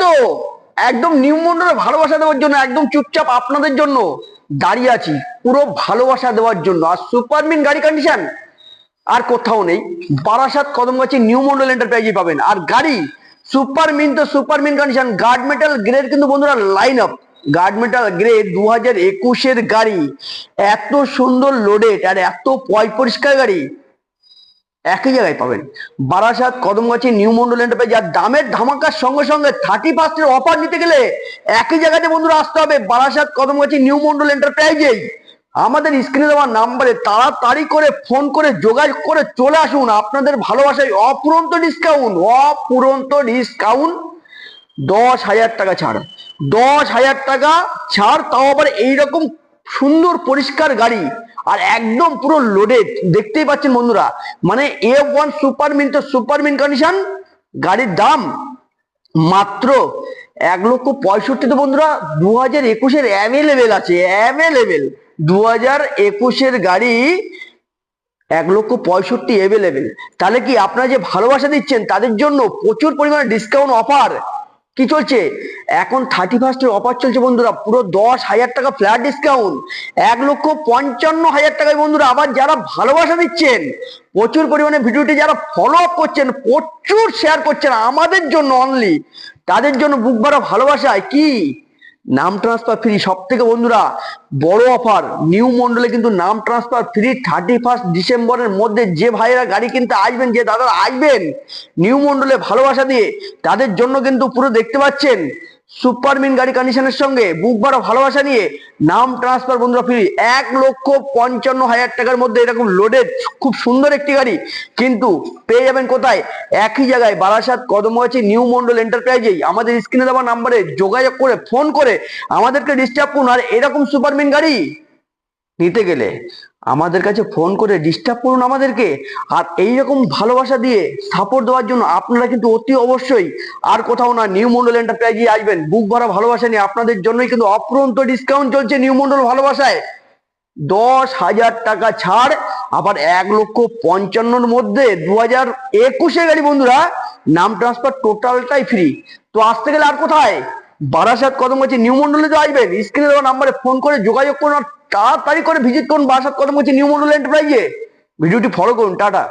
তো একদম নিউ মন্ডলে ভালোবাসা দেওয়ার জন্য, একদম চুপচাপ আপনাদের জন্য দাঁড়িয়ে আছি, পুরো ভালোবাসা দেওয়ার জন্য। আর সুপারমিন গাড়ি কন্ডিশন আর কোথাও নেই, বারাসাত কদমগাছি নিউ মন্ডল এন্টারপ্রাইজে পাবেন। আর গাড়ি সুপারমিন তো super mint condition, guard metal grade কিন্তু বন্ধুরা line up. Guard metal grade 2021-এর গাড়ি, এত সুন্দর লোডেড আর এত পরিষ্কার গাড়ি একই জায়গায় পাবেন, বারাসাত কদমগাছি নিউ মন্ডল এন্টারপ্রাইজ। আর দামের ধামাকার সঙ্গে সঙ্গে 30% অফার নিতে গেলে একই জায়গাতে বন্ধুরা আসতে হবে, বারাসাত কদমগাছি নিউ মন্ডল এন্টারপ্রাইজেই। আমাদের স্ক্রিনে দেওয়া নাম্বারে তাড়াতাড়ি করে ফোন করে যোগাযোগ করে চলে আসুন, আপনাদের ভালোবাসায় অপুরন্ত ডিসকাউন্ট, অপুরন্ত ডিসকাউন্ট। 10,000 টাকা ছাড়, 10,000 টাকা ছাড়, তাও আবার এইরকম সুন্দর পরিষ্কার গাড়ি আর একদম পুরো লোডেড। দেখতেই পাচ্ছেন বন্ধুরা, মানে A1 সুপারমিন তো সুপারমিন কন্ডিশন, গাড়ির দাম মাত্র 1,65,000। তো বন্ধুরা 2021-এর অ্যাভেলেবেল আছে, অ্যাভেলেবেল 2021-এর গাড়ি 1,65,000 অ্যাভেলেবেল। তাহলে কি আপনারা যে ভালোবাসা দিচ্ছেন তাদের জন্য প্রচুর পরিমাণে ডিসকাউন্ট অফার কি চলছে এখন, 31-এর অফার চলছে বন্ধুরা, পুরো 10,000 টাকা ফ্ল্যাট ডিসকাউন্ট, 1,55,000 টাকায় বন্ধুরা। আবার যারা ভালোবাসা দিচ্ছেন প্রচুর পরিমাণে, ভিডিওটি যারা ফলো আপ করছেন, প্রচুর শেয়ার করছেন আমাদের জন্য অনলি, তাদের জন্য বুক ভরা ভালোবাসায় কি নাম ট্রান্সফার ফ্রি। সব থেকে বন্ধুরা বড় অফার, নিউ মন্ডলে কিন্তু নাম ট্রান্সফার ফ্রি 31 ডিসেম্বরের মধ্যে। যে ভাইয়েরা গাড়ি কিনতে আসবেন, যে দাদারা আসবেন নিউ মন্ডলে ভালোবাসা দিয়ে, তাদের জন্য কিন্তু পুরো দেখতে পাচ্ছেন সুপারমিন গাড়ি কন্ডিশনের সঙ্গে বুক ভরা ভালোবাসা নিয়ে নাম ট্রান্সফার বন্ধুরা ফ্রি। 1,55,000 টাকার মধ্যে এরকম লোডেড খুব সুন্দর একটি গাড়ি কিন্তু পেয়ে যাবেন কোথায়, একই জায়গায়, বারাসাত কদমগাছি নিউ মন্ডল এন্টারপ্রাইজেই। আমাদের স্ক্রিনে দেওয়া নাম্বারে যোগাযোগ করে ফোন করে আমাদেরকে ডিস্টার্ব করুন। আর এরকম সুপারমিন গাড়ি নিতে গেলে আমাদের কাছে ফোন করে ডিস্টার্ব করুন আমাদেরকে। আর এইরকম ভালোবাসা দিয়ে সাপোর্ট দেওয়ার জন্য আপনারা কিন্তু অতি অবশ্যই আর কোথাও না, নিউ মন্ডল এন্টারপ্রাইজে আসবেন, বুক ভরা ভালোবাসা নিয়ে। আপনাদের জন্যই কিন্তু অফুরন্ত ডিসকাউন্ট চলছে নিউ মন্ডল ভালোবাসায়, 10,000 টাকা ছাড়, আবার 1,55,000-র মধ্যে 2021-এর গাড়ি বন্ধুরা, নাম ট্রান্সফার টোটালটাই ফ্রি। তো আসতে গেলে আর কোথায়, বারাসাত কদমগাছি নিউ মন্ডলে তো আসবেন, স্ক্রিনে দেওয়া নাম্বারে ফোন করে যোগাযোগ করুন আর তাড়াতাড়ি করে ভিজিট করুন বারাসাত কদমগাছি নিউ মন্ডল এন্টারপ্রাইজে। ভিডিওটি ফলো করুন, টাটা।